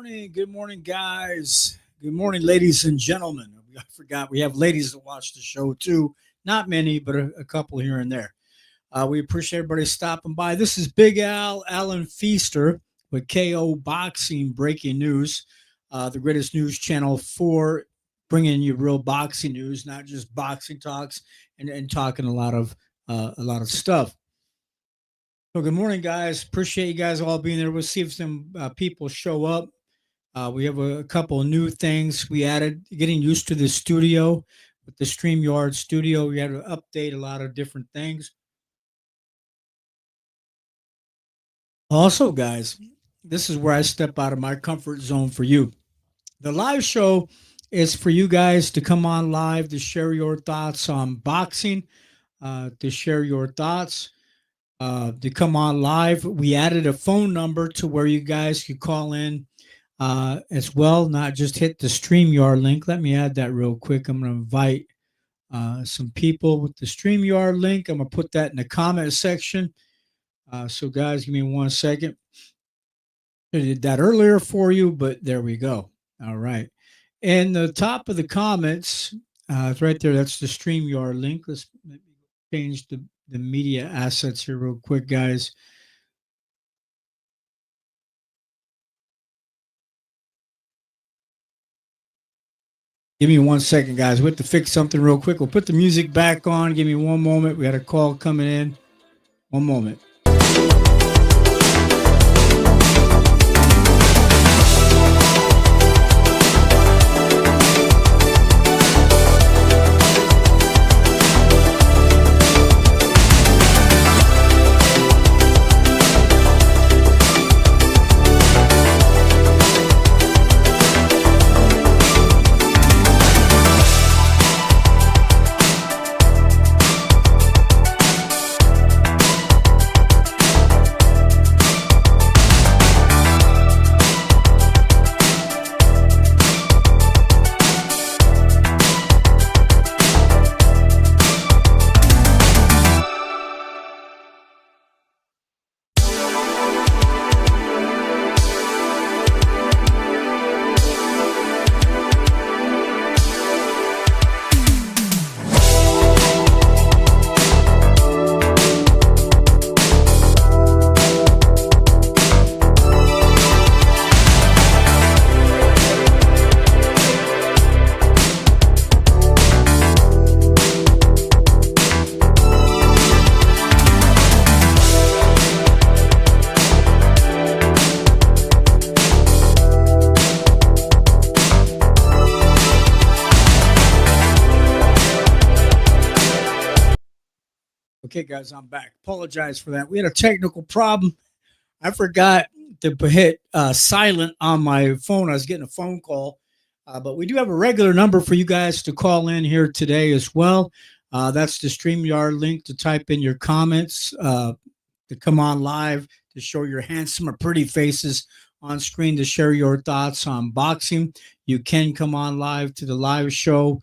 morning. Good morning, guys. Good morning, ladies and gentlemen. I forgot we have ladies that watch the show too. Not many, but a couple here and there. We appreciate everybody stopping by. This is Big Al, Alan Feaster with KO Boxing Breaking News, the greatest news channel for bringing you real boxing news, not just boxing talks and talking a lot of stuff. So good morning, guys. Appreciate you guys all being there. We'll see if some people show up. We have a couple of new things we added. Getting used to the studio with the StreamYard studio. We had to update a lot of different things. Also, guys, this is where I step out of my comfort zone for you. The live show is for you guys to come on live to share your thoughts on boxing, to share your thoughts, to come on live. We added a phone number to where you guys could call in as well, not just hit the StreamYard link. Let me add that real quick. I'm going to invite some people with the StreamYard link. I'm going to put that in the comment section. So, guys, give me 1 second. I did that earlier for you, but there we go. All right. And the top of the comments, it's right there. That's the StreamYard link. Let's change the media assets here real quick, guys. Give me 1 second, guys. We have to fix something real quick. We'll put the music back on. Give me one moment. We got a call coming in. One moment. Okay, guys, I'm back. Apologize for that. We had a technical problem. I forgot to hit silent on my phone. I was getting a phone call. But we do have a regular number for you guys to call in here today as well. That's the StreamYard link to type in your comments, to come on live, to show your handsome or pretty faces on screen, to share your thoughts on boxing. You can come on live to the live show.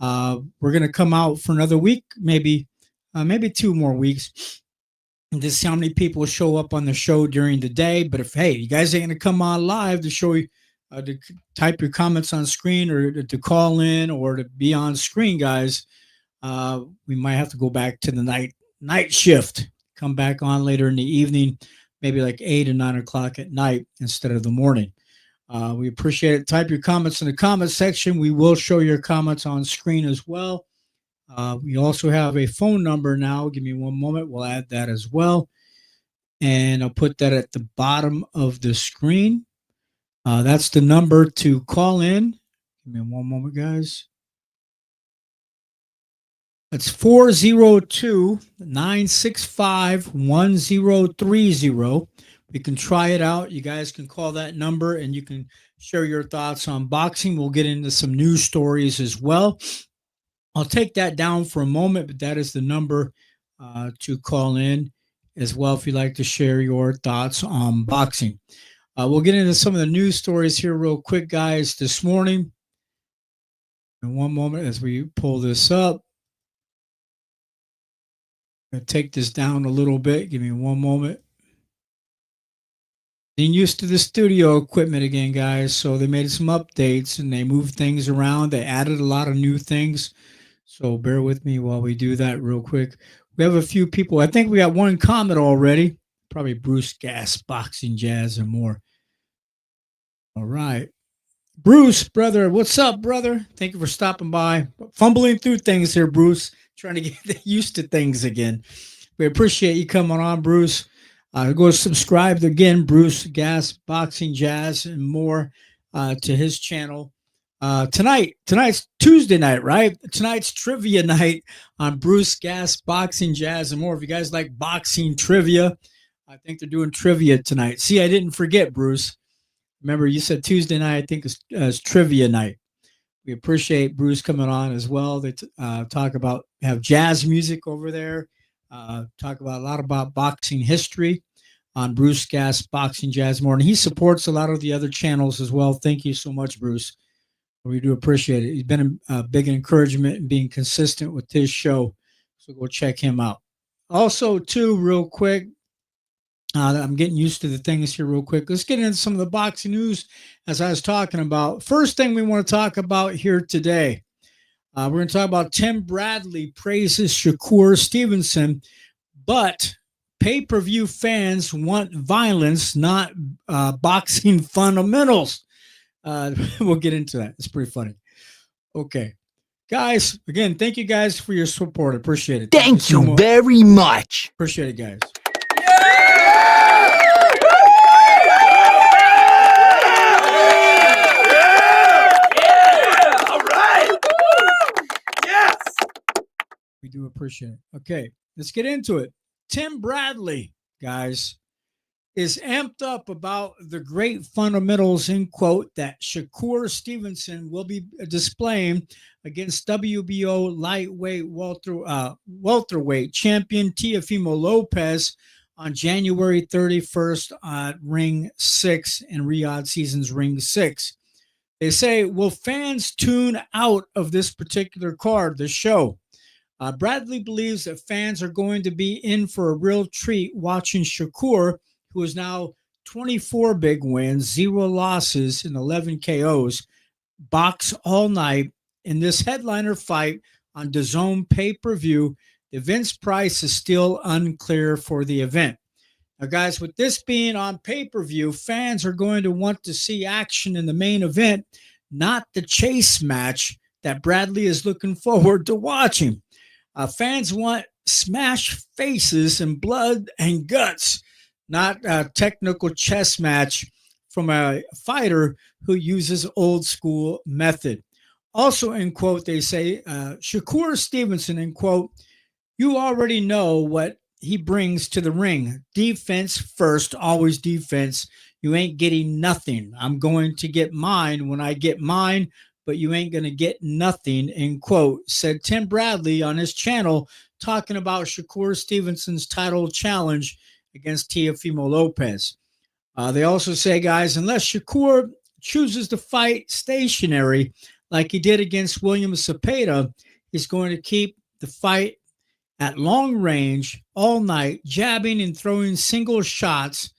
We're going to come out for another week, maybe 2 more weeks, and to see how many people show up on the show during the day. But if, hey, you guys ain't going to come on live to show you, to type your comments on screen or to call in or to be on screen, guys, we might have to go back to the night shift, come back on later in the evening, maybe like 8 or 9 o'clock at night instead of the morning. We appreciate it. Type your comments in the comment section. We will show your comments on screen as well. We also have a phone number now. Give me one moment. We'll add that as well. And I'll put that at the bottom of the screen. That's the number to call in. Give me one moment, guys. That's 402-965-1030. We can try it out. You guys can call that number and you can share your thoughts on boxing. We'll get into some news stories as well. I'll take that down for a moment, but that is the number to call in as well if you'd like to share your thoughts on boxing. We'll get into some of the news stories here real quick, guys, this morning. In one moment as we pull this up. I'm going to take this down a little bit. Give me one moment. Getting used to the studio equipment again, guys. So they made some updates and they moved things around. They added a lot of new things. So bear with me while we do that real quick. We have a few people. I think we got one comment already. Probably Bruce Gas, Boxing Jazz, and more. All right. Bruce, brother, what's up, brother? Thank you for stopping by. Fumbling through things here, Bruce. Trying to get used to things again. We appreciate you coming on, Bruce. Go subscribe again, Bruce Gas, Boxing Jazz, and more to his channel. Tonight's Tuesday night, right? Tonight's trivia night on Bruce Gas, Boxing Jazz, and more. If you guys like boxing trivia, I think they're doing trivia tonight. See, I didn't forget, Bruce. Remember, you said Tuesday night, I think is trivia night. We appreciate Bruce coming on as well. They have jazz music over there. Talk about a lot about boxing history on Bruce Gas, Boxing Jazz more. And he supports a lot of the other channels as well. Thank you so much, Bruce. We do appreciate it. He's been a big encouragement in being consistent with his show. So go check him out. Also, too, real quick, I'm getting used to the things here real quick. Let's get into some of the boxing news as I was talking about. First thing we want to talk about here today. We're going to talk about Tim Bradley praises Shakur Stevenson, but pay-per-view fans want violence, not boxing fundamentals. We'll get into that. It's pretty funny. Okay. Guys, again, thank you guys for your support. I appreciate it. Thank you very much. Appreciate it, guys. We do appreciate it. Okay, let's get into it. Tim Bradley, guys, is amped up about the great fundamentals, in quote, that Shakur Stevenson will be displaying against WBO lightweight welterweight champion Teofimo Lopez on January 31st at Ring 6 in Riyadh Seasons Ring 6. They say, will fans tune out of this particular card, the show? Bradley believes that fans are going to be in for a real treat watching Shakur, who is now 24 big wins, 0 losses, and 11 KOs, box all night in this headliner fight on DAZN pay-per-view. The event's price is still unclear for the event. Now, guys, with this being on pay-per-view, fans are going to want to see action in the main event, not the chase match that Bradley is looking forward to watching. Fans want smash faces and blood and guts, not a technical chess match from a fighter who uses old school method. Also, in quote, they say, Shakur Stevenson, in quote, you already know what he brings to the ring. Defense first, always defense. You ain't getting nothing. I'm going to get mine when I get mine, but you ain't going to get nothing, end quote, said Tim Bradley on his channel, talking about Shakur Stevenson's title challenge against Teofimo Lopez. They also say, guys, unless Shakur chooses to fight stationary like he did against William Zepeda, he's going to keep the fight at long range all night, jabbing and throwing single shots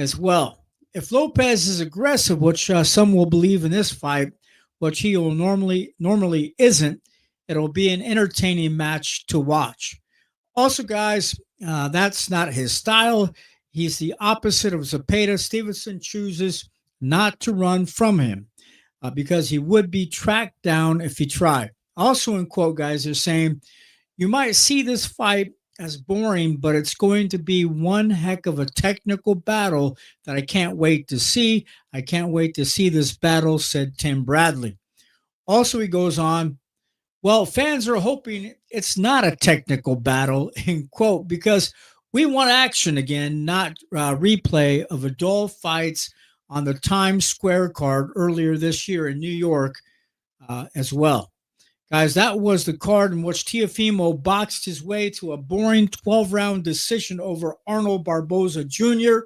as well. If Lopez is aggressive, which some will believe in this fight, which he will normally isn't, it'll be an entertaining match to watch. Also, guys, that's not his style. He's the opposite of Zepeda. Stevenson chooses not to run from him because he would be tracked down if he tried. Also, in quote, guys, they're saying, you might see this fight as boring, but it's going to be one heck of a technical battle that I can't wait to see. I can't wait to see this battle, said Tim Bradley. Also, he goes on, well, fans are hoping it's not a technical battle, in quote, because we want action again, not replay of adult fights on the Times Square card earlier this year in New York as well. Guys, that was the card in which Teofimo boxed his way to a boring 12-round decision over Arnold Barboza Jr.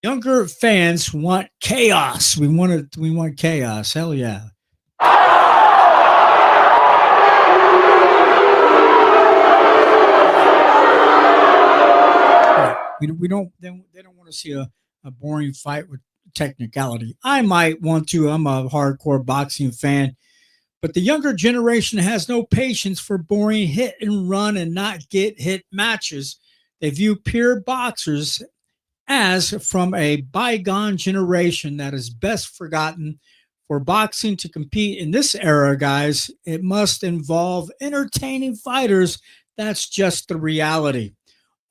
Younger fans want chaos. We want chaos. Hell yeah. We don't. They don't want to see a a boring fight with technicality. I might want to. I'm a hardcore boxing fan, but the younger generation has no patience for boring hit and run and not get hit matches. They view pure boxers as from a bygone generation that is best forgotten. For boxing to compete in this era, guys, it must involve entertaining fighters. That's just the reality.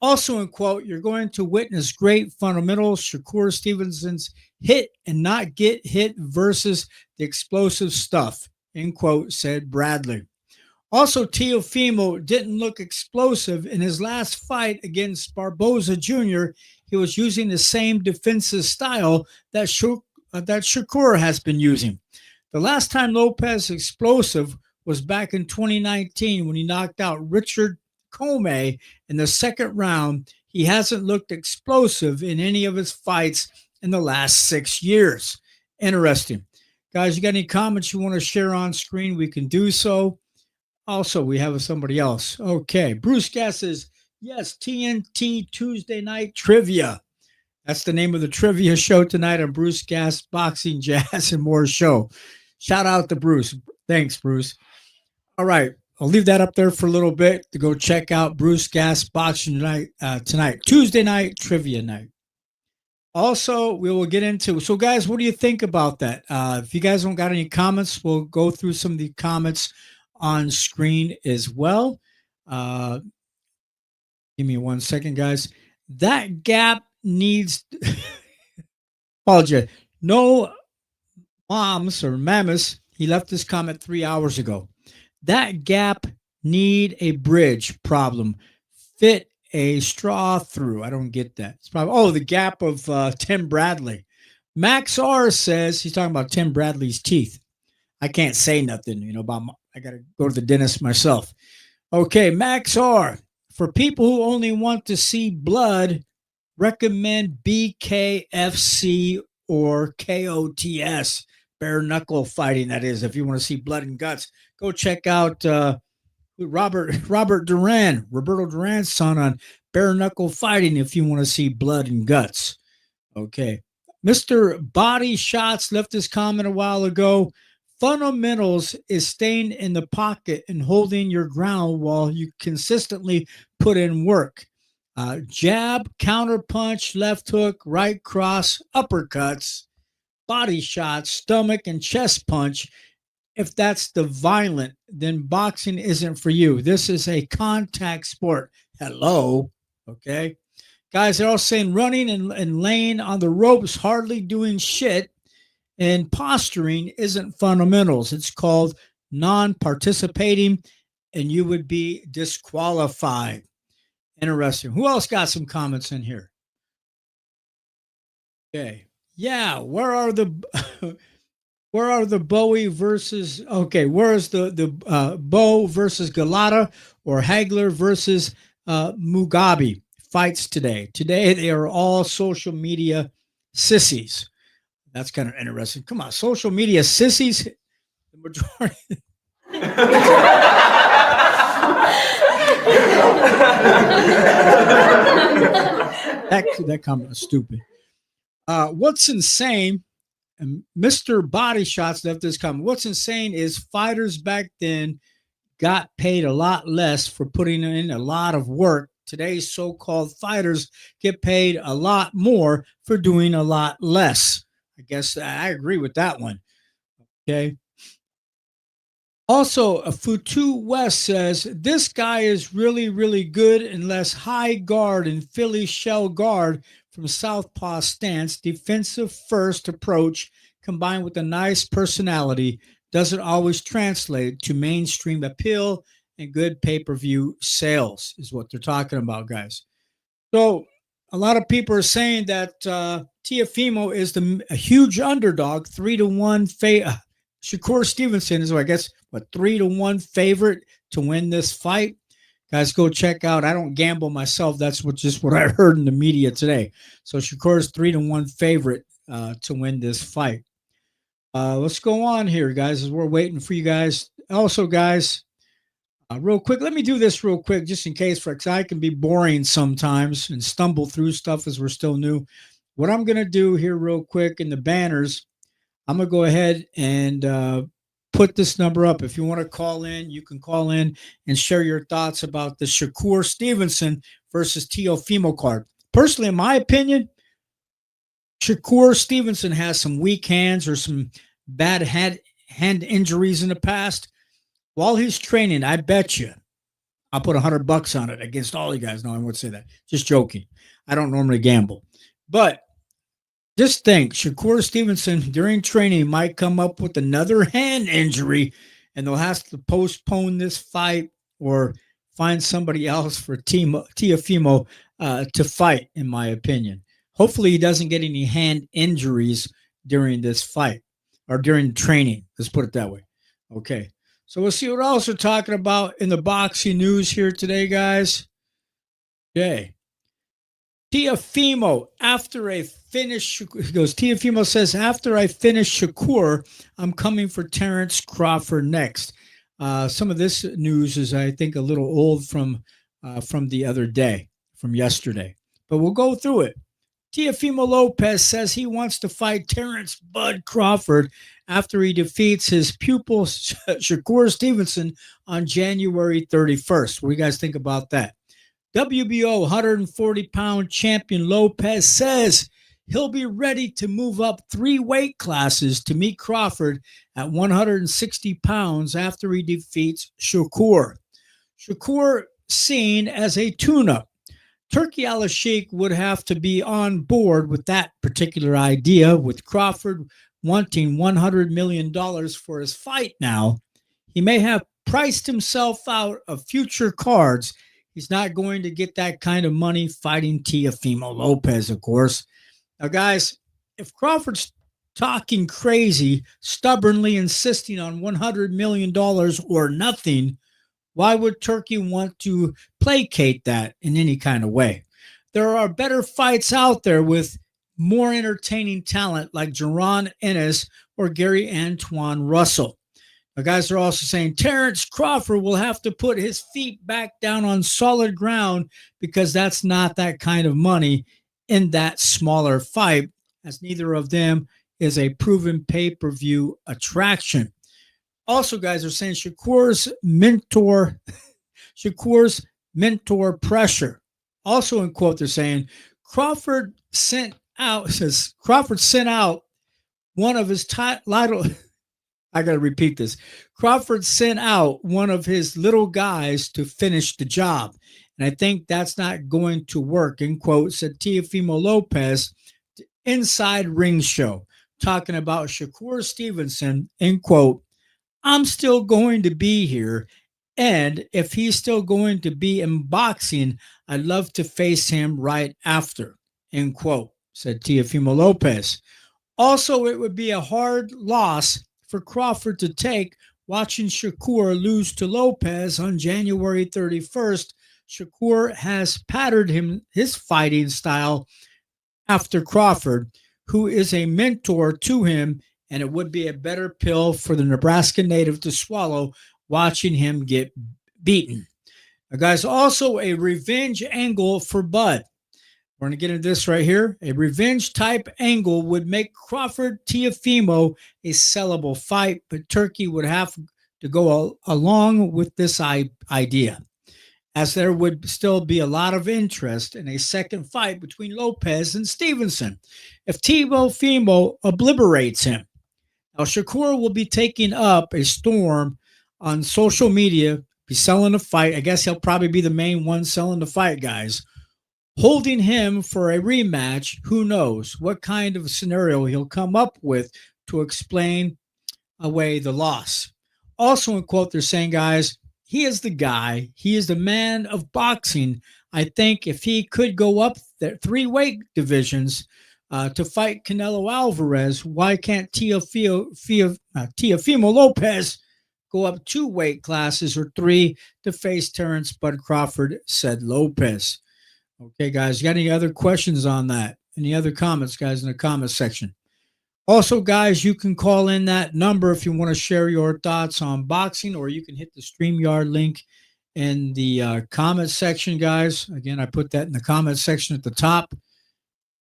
Also, in quote, you're going to witness great fundamentals. Shakur Stevenson's hit and not get hit versus the explosive stuff, end quote, said Bradley. Also, Teofimo didn't look explosive in his last fight against Barboza Jr. He was using the same defensive style that Shakur has been using. The last time Lopez explosive was back in 2019 when he knocked out Richard Comey in the second round. He hasn't looked explosive in any of his fights in the last 6 years. Interesting. Guys, you got any comments you want to share on screen? We can do so. Also, we have somebody else. Okay. Bruce Gass says, yes, TNT Tuesday Night Trivia. That's the name of the trivia show tonight on Bruce Gass Boxing, Jazz, and More Show. Shout out to Bruce. Thanks, Bruce. All right. I'll leave that up there for a little bit to go check out Bruce Gass Boxing tonight, Tuesday Night Trivia Night. Also, we will get into, so guys, what do you think about that? If you guys don't got any comments, we'll go through some of the comments on screen as well. Give me 1 second, guys. That gap needs, apologize, no moms or mammoths. He left this comment 3 hours ago. That gap need a bridge problem. Fit a straw through. I don't get that. It's probably, the gap of Tim Bradley. Max R says, he's talking about Tim Bradley's teeth. I can't say nothing, about I got to go to the dentist myself. Okay, Max R. For people who only want to see blood, recommend BKFC or KOTS, bare knuckle fighting, that is. If you want to see blood and guts, go check out Roberto Duran's son on bare knuckle fighting if you want to see blood and guts. Okay. Mr. Body Shots left this comment a while ago. Fundamentals is staying in the pocket and holding your ground while you consistently put in work. Jab, counter punch, left hook, right cross, uppercuts, body shots, stomach, and chest punch. If that's the violent, then boxing isn't for you. This is a contact sport. Hello. Okay. Guys, they're all saying running and laying on the ropes, hardly doing shit, and posturing isn't fundamentals. It's called non-participating, and you would be disqualified. Interesting. Who else got some comments in here? Okay. Yeah. Where are the Bowie versus, where is the Bow versus Galata or Hagler versus Mugabe fights today? Today, they are all social media sissies. That's kind of interesting. Come on, social media sissies. The majority. that comment was stupid. What's insane, and Mr. Body Shots left this comment. What's insane is fighters back then got paid a lot less for putting in a lot of work. Today's so-called fighters get paid a lot more for doing a lot less. I guess I agree with that one. Okay. Also, Futu West says, this guy is really, really good unless high guard and Philly shell guard from southpaw stance, defensive first approach combined with a nice personality doesn't always translate to mainstream appeal and good pay-per-view sales is what they're talking about, guys. So a lot of people are saying that Teofimo is a huge underdog, 3-1. Shakur Stevenson is, I guess, 3-1 favorite to win this fight. Guys, go check out. I don't gamble myself. That's just what I heard in the media today. So Shakur is 3-1 favorite to win this fight. Let's go on here, guys, as we're waiting for you guys. Also, guys, real quick, let me do this real quick, just in case, because I can be boring sometimes and stumble through stuff as we're still new. what I'm going to do here real quick in the banners, I'm going to go ahead and put this number up. If you want to call in, you can call in and share your thoughts about the Shakur Stevenson versus Teofimo card. Personally, in my opinion, Shakur Stevenson has some weak hands or some bad hand injuries in the past. While he's training, I bet you I'll put $100 on it against all you guys. No, I won't say that. Just joking. I don't normally gamble. But just think, Shakur Stevenson during training might come up with another hand injury, and they'll have to postpone this fight or find somebody else for Teofimo to fight, in my opinion. Hopefully, he doesn't get any hand injuries during this fight or during training. Let's put it that way. Okay. So we'll see what else we're talking about in the boxing news here today, guys. Okay. Teofimo, after I finish, he goes, Teofimo says, after I finish Shakur, I'm coming for Terrence Crawford next. Some of this news is, I think, a little old from the other day, from yesterday. But we'll go through it. Teofimo Lopez says he wants to fight Terrence Bud Crawford after he defeats his pupil Shakur Stevenson on January 31st. What do you guys think about that? WBO 140-pound champion Lopez says he'll be ready to move up 3 weight classes to meet Crawford at 160 pounds after he defeats Shakur. Shakur seen as a tune-up. Turki Alalshikh would have to be on board with that particular idea, with Crawford wanting $100 million for his fight now. He may have priced himself out of future cards. He's not going to get that kind of money fighting Teofimo Lopez, of course. Now, guys, if Crawford's talking crazy, stubbornly insisting on $100 million or nothing, why would Turkey want to placate that in any kind of way? There are better fights out there with more entertaining talent like Jaron Ennis or Gary Antoine Russell. The guys are also saying Terrence Crawford will have to put his feet back down on solid ground because that's not that kind of money in that smaller fight, as neither of them is a proven pay-per-view attraction. Also, guys are saying Shakur's mentor pressure. Also in quote, they're saying Crawford sent out one of his title. I got to repeat this. Crawford sent out one of his little guys to finish the job. And I think that's not going to work, in quote, said Teofimo Lopez, Inside Ring Show, talking about Shakur Stevenson, in quote, I'm still going to be here. And if he's still going to be in boxing, I'd love to face him right after, end quote, said Teofimo Lopez. Also, it would be a hard loss for Crawford to take watching Shakur lose to Lopez on January 31st. Shakur has patterned his fighting style after Crawford, who is a mentor to him, and it would be a better pill for the Nebraska native to swallow watching him get beaten. Now, guys, also a revenge angle for Bud. We're going to get into this right here. A revenge type angle would make Crawford Teofimo a sellable fight, but Turkey would have to go along with this idea, as there would still be a lot of interest in a second fight between Lopez and Stevenson if Teofimo obliterates him. Now, Shakur will be taking up a storm on social media, be selling the fight. I guess he'll probably be the main one selling the fight, guys. Holding him for a rematch, who knows what kind of scenario he'll come up with to explain away the loss. Also, in quote, they're saying, guys, he is the guy. He is the man of boxing. I think if he could go up the 3 weight divisions to fight Canelo Alvarez, why can't Teofimo Lopez go up 2 weight classes or 3 to face Terrence Bud Crawford, said Lopez. Okay, guys, you got any other questions on that? Any other comments, guys, in the comment section? Also, guys, you can call in that number if you want to share your thoughts on boxing, or you can hit the StreamYard link in the comment section, guys. Again, I put that in the comment section at the top.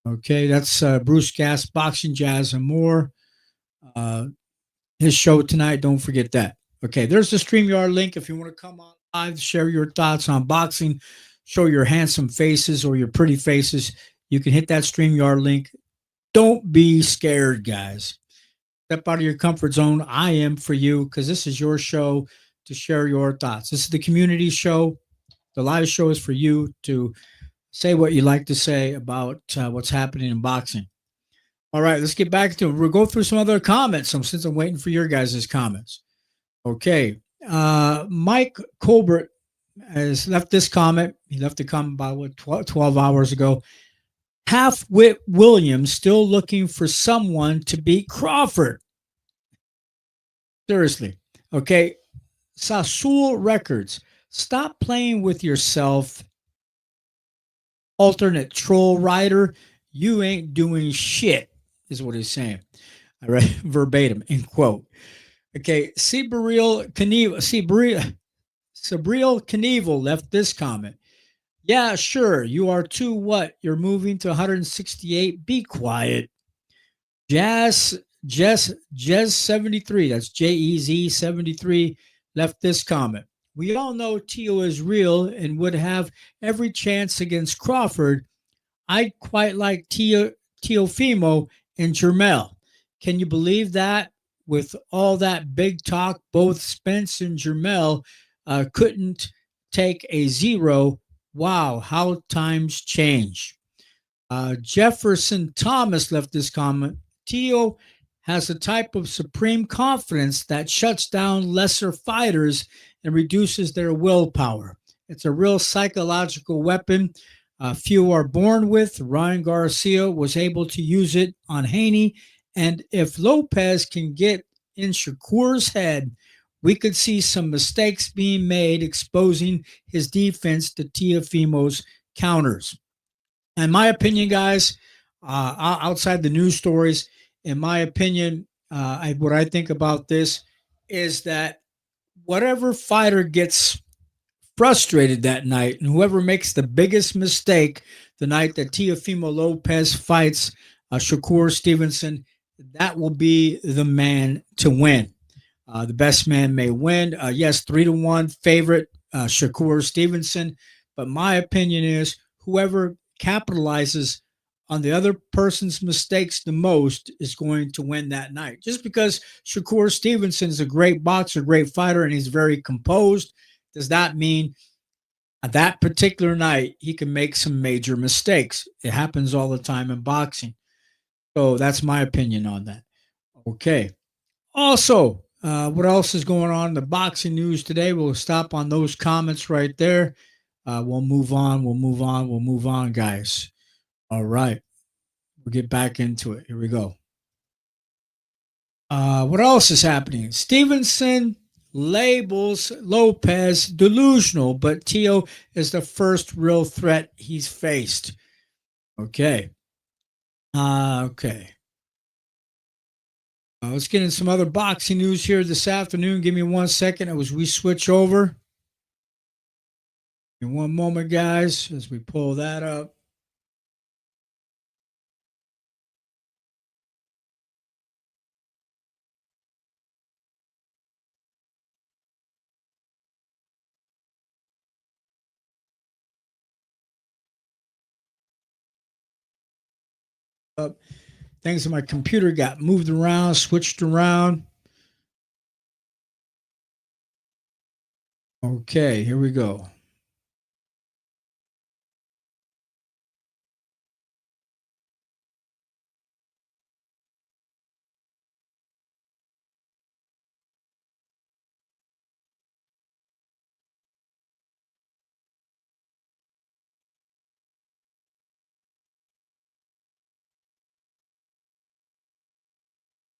Okay, that's Bruce Gas, Boxing, Jazz, and more. Uh, his show tonight. Don't forget that. Okay, there's the StreamYard link if you want to come on live, share your thoughts on boxing, show your handsome faces or your pretty faces. You can hit that StreamYard link. Don't be scared, guys. Step out of your comfort zone. I am for you because this is your show to share your thoughts. This is the community show. The live show is for you to say what you like to say about what's happening in boxing. All right, let's get back to it. We'll go through some other comments since I'm waiting for your guys' comments. Okay. Mike Colbert has left this comment. He left a comment about 12 hours ago. Half-wit Williams still looking for someone to beat Crawford. Seriously. Okay. Sasul Records. Stop playing with yourself. Alternate troll writer. You ain't doing shit, is what he's saying. I read verbatim, end quote. Okay. Sabriel Knievel left this comment. Yeah, sure. You are too what? You're moving to 168. Be quiet. Jez 73. That's JEZ 73 left this comment. We all know Teo is real and would have every chance against Crawford. I quite like Teofimo and Jermel. Can you believe that? With all that big talk, both Spence and Jermel couldn't take a zero. Wow, how times change. Jefferson Thomas left this comment. Teo has a type of supreme confidence that shuts down lesser fighters and reduces their willpower. It's a real psychological weapon. Few are born with. Ryan Garcia was able to use it on Haney. And if Lopez can get in Shakur's head, we could see some mistakes being made, exposing his defense to Teofimo's counters. In my opinion, guys, outside the news stories, in my opinion, what I think about this is that whatever fighter gets frustrated that night and whoever makes the biggest mistake the night that Teofimo Lopez fights Shakur Stevenson, that will be the man to win. The best man may win. Yes, 3-1 favorite, Shakur Stevenson. But my opinion is whoever capitalizes on the other person's mistakes the most is going to win that night. Just because Shakur Stevenson is a great boxer, great fighter, and he's very composed, does that mean that particular night he can make some major mistakes? It happens all the time in boxing. So that's my opinion on that. Okay. Also, what else is going on in the boxing news today? We'll stop on those comments right there. We'll move on, guys. All right. We'll get back into it. Here we go. What else is happening? Stevenson labels Lopez delusional, but Teo is the first real threat he's faced. Okay. Okay. Let's get in some other boxing news here this afternoon. Give me 1 second as we switch over. In one moment, guys, as we pull that up. Up. Things in my computer got moved around, switched around. Okay, here we go.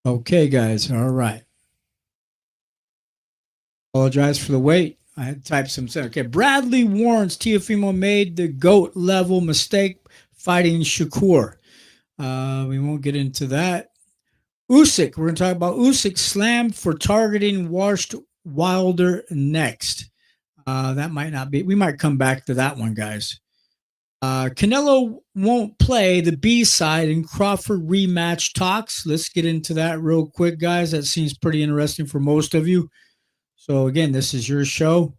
Okay, guys. All right. Apologize for the wait. I had typed some. Okay. Bradley warns Teofimo made the GOAT level mistake fighting Shakur. We won't get into that. Usyk. We're going to talk about Usyk slammed for targeting washed Wilder next. That might not be. We might come back to that one, guys. Canelo won't play the B side in Crawford rematch talks. Let's get into that real quick, guys. That seems pretty interesting for most of you. So, again, this is your show.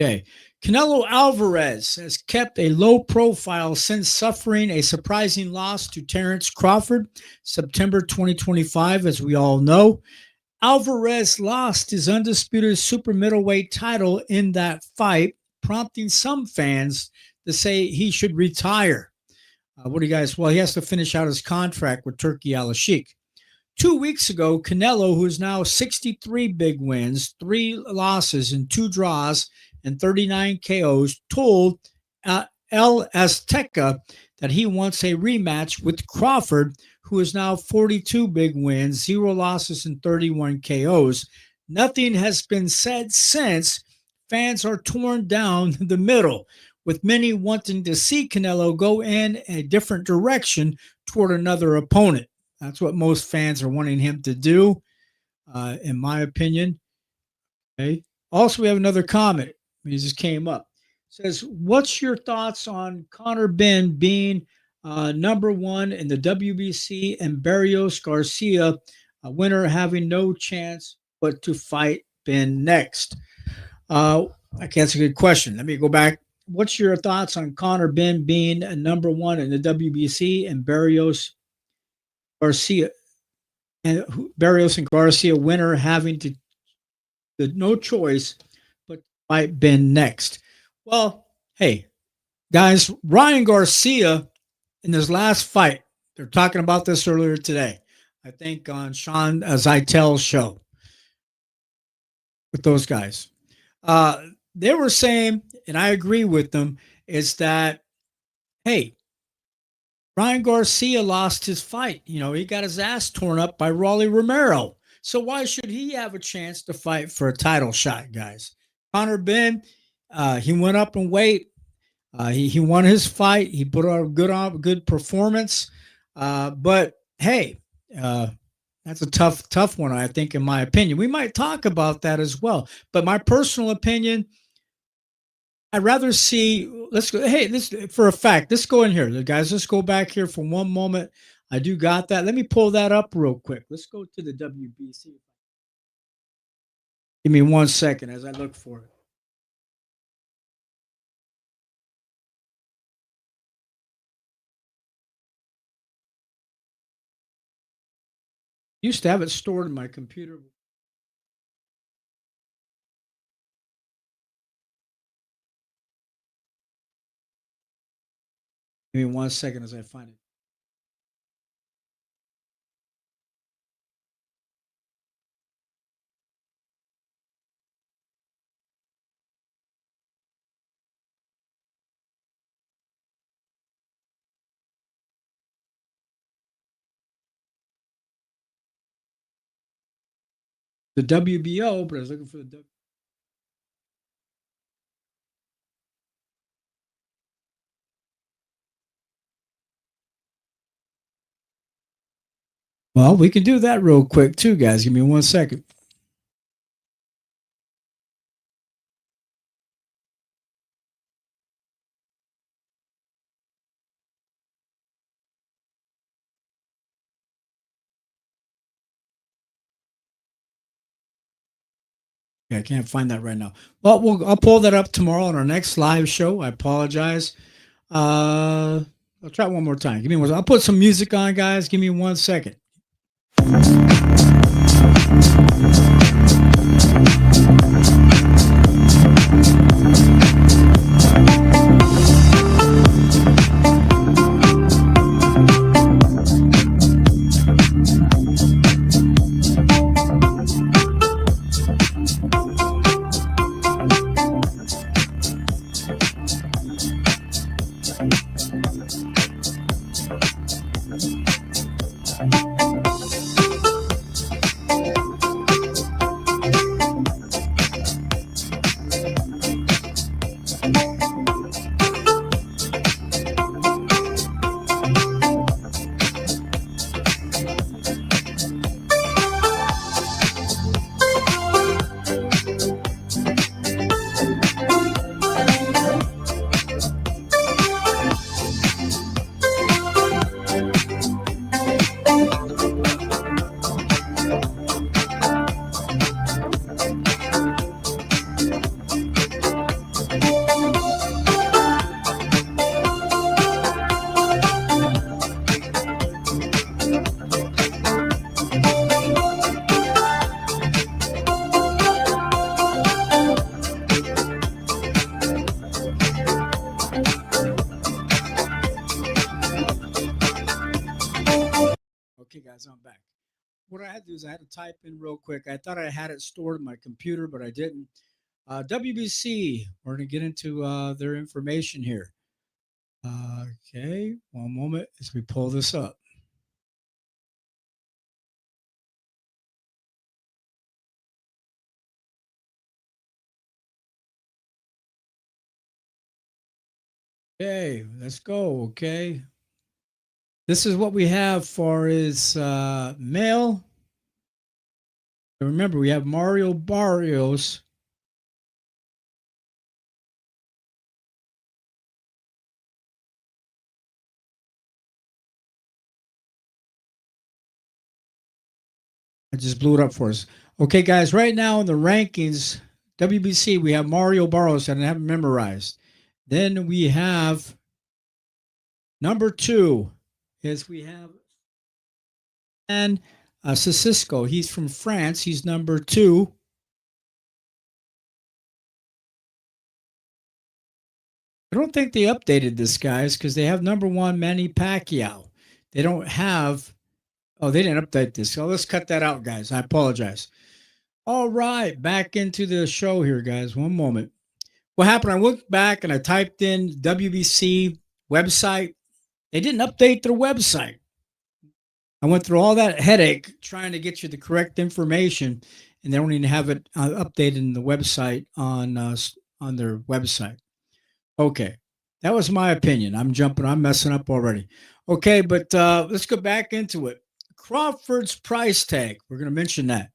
Okay. Canelo Alvarez has kept a low profile since suffering a surprising loss to Terrence Crawford September 2025, as we all know. Alvarez lost his undisputed super middleweight title in that fight, prompting some fans to say he should retire. What do you guys? Well, he has to finish out his contract with Turki Alalshikh. 2 weeks ago, Canelo, who is now 63 big wins, 3 losses, and 2 draws, and 39 KOs, told El Azteca that he wants a rematch with Crawford, who is now 42 big wins, 0 losses, and 31 KOs. Nothing has been said since. Fans are torn down the middle, with many wanting to see Canelo go in a different direction toward another opponent. That's what most fans are wanting him to do, in my opinion. Okay. Also, we have another comment. He just came up. It says, what's your thoughts on Conor Benn being number 1 in the WBC and Barrios Garcia, a winner, having no chance but to fight Benn next? That's a good question. Let me go back. What's your thoughts on Conor Benn being number 1 in the WBC and Barrios and Garcia winner having no choice but fight Benn next? Well, hey, guys, Ryan Garcia in his last fight, they're talking about this earlier today, I think on Sean Zeitel's show with those guys. They were saying, and I agree with them, is that, hey, Ryan Garcia lost his fight. He got his ass torn up by Rolly Romero. So why should he have a chance to fight for a title shot, guys? Conor Benn, he went up in weight. He won his fight. He put on a good performance. But hey, that's a tough one, I think, in my opinion. We might talk about that as well. But my personal opinion, I'd rather see. Let's go. Hey, this for a fact. Let's go in here, guys. Let's go back here for one moment. I do got that. Let me pull that up real quick. Let's go to the WBC. Give me 1 second as I look for it. Used to have it stored in my computer. Give me 1 second as I find it. The WBO, but I was looking for the. Well, we can do that real quick too, guys. Give me 1 second. Yeah, I can't find that right now. Well, I'll pull that up tomorrow on our next live show. I apologize. I'll try it one more time. Give me 1 second. I'll put some music on, guys. Give me 1 second. guys, I'm back. What I had to do is I had to type in real quick. I thought I had it stored in my computer, but I didn't. WBC, we're going to get into their information here. Okay, one moment as we pull this up. Okay, let's go. Okay. This is what we have for his male. Remember, we have Mario Barrios. I just blew it up for us. Okay, guys, right now in the rankings, WBC, we have Mario Barrios, and I haven't memorized. Then we have number 2 is we have and Sissisco. He's from France. He's number 2. I don't think they updated this, guys, because they have number 1 Manny Pacquiao. They don't have. Oh, they didn't update this. So let's cut that out, guys. I apologize. All right, back into the show here, guys. One moment. What happened? I went back and I typed in WBC website. They didn't update their website. I went through all that headache trying to get you the correct information, and they don't even have it updated in the website on their website. Okay, that was my opinion. I'm messing up already. Okay, but let's go back into it. Crawford's price tag. We're going to mention that.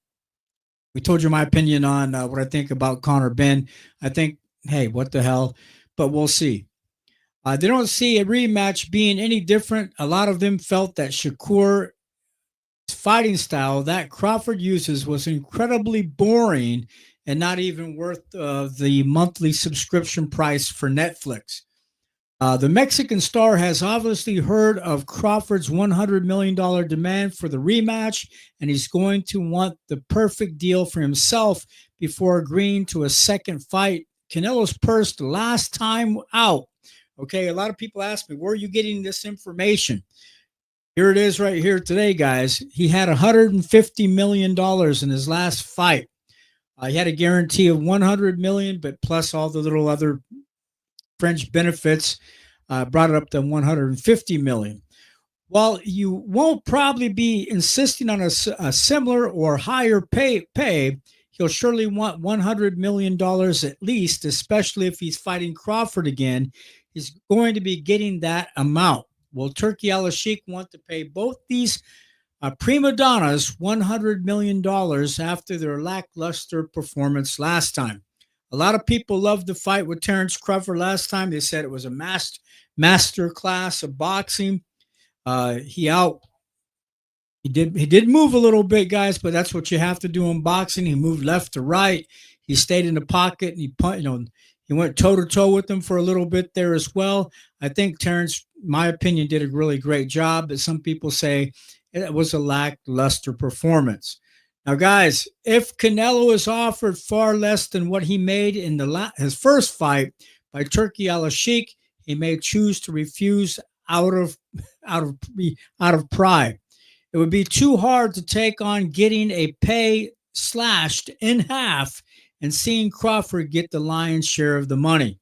We told you my opinion on what I think about Conor Ben. I think, hey, what the hell? But we'll see. They don't see a rematch being any different. A lot of them felt that Shakur's fighting style that Crawford uses was incredibly boring and not even worth the monthly subscription price for Netflix. The Mexican star has obviously heard of Crawford's $100 million demand for the rematch, and he's going to want the perfect deal for himself before agreeing to a second fight. Canelo's purse the last time out. Okay, a lot of people ask me, where are you getting this information? Here it is right here today, guys. He had $150 million in his last fight. He had a guarantee of $100 million, but plus all the little other French benefits brought it up to $150 million. While you won't probably be insisting on a similar or higher pay, he'll surely want $100 million at least, especially if he's fighting Crawford again. He's going to be getting that amount. Will Turki Alalshikh want to pay both these prima donnas $100 million after their lackluster performance last time? A lot of people loved the fight with Terence Crawford last time. They said it was a master class of boxing. He did move a little bit, guys, but that's what you have to do in boxing. He moved left to right. He stayed in the pocket and he went toe to toe with him for a little bit there as well. I think Terence, in my opinion, did a really great job, but some people say it was a lackluster performance. Now, guys, if Canelo is offered far less than what he made in his first fight by Turki Alalshikh, he may choose to refuse out of pride. It would be too hard to take on getting a pay slashed in half and seeing Crawford get the lion's share of the money.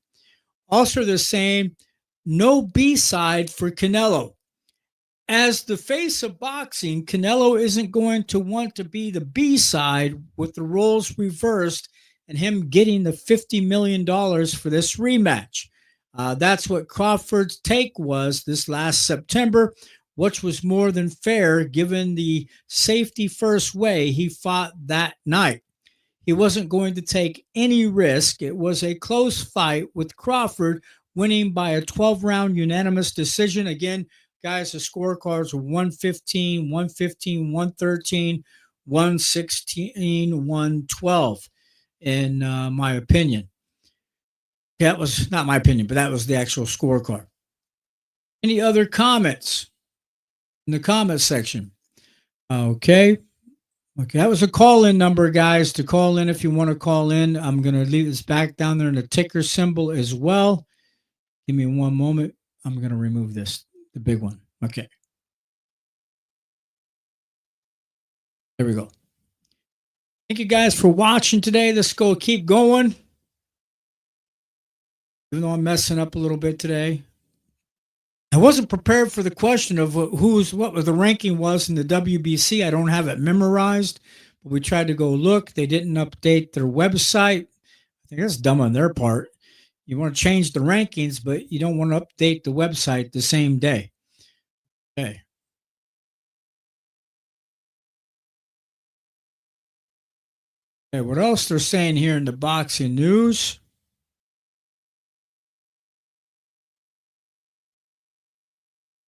Also, they're saying no B-side for Canelo. As the face of boxing, Canelo isn't going to want to be the B-side with the roles reversed and him getting the $50 million for this rematch. That's what Crawford's take was this last September, which was more than fair given the safety-first way he fought that night. He wasn't going to take any risk. It was a close fight with Crawford winning by a 12-round unanimous decision. Again, guys, the scorecards were 115, 115, 113, 116, 112, in my opinion. That was not my opinion, but that was the actual scorecard. Any other comments in the comment section? Okay, that was a call-in number, guys, to call in if you want to call in. I'm going to leave this back down there in the ticker symbol as well. Give me one moment. I'm going to remove this, the big one. Okay. There we go. Thank you guys for watching today. Let's go keep going. Even though I'm messing up a little bit today. I wasn't prepared for the question of what the ranking was in the WBC. I don't have it memorized, but we tried to go look. They didn't update their website. I think that's dumb on their part. You want to change the rankings, but you don't want to update the website the same day. Okay. Okay, what else they're saying here in the boxing news?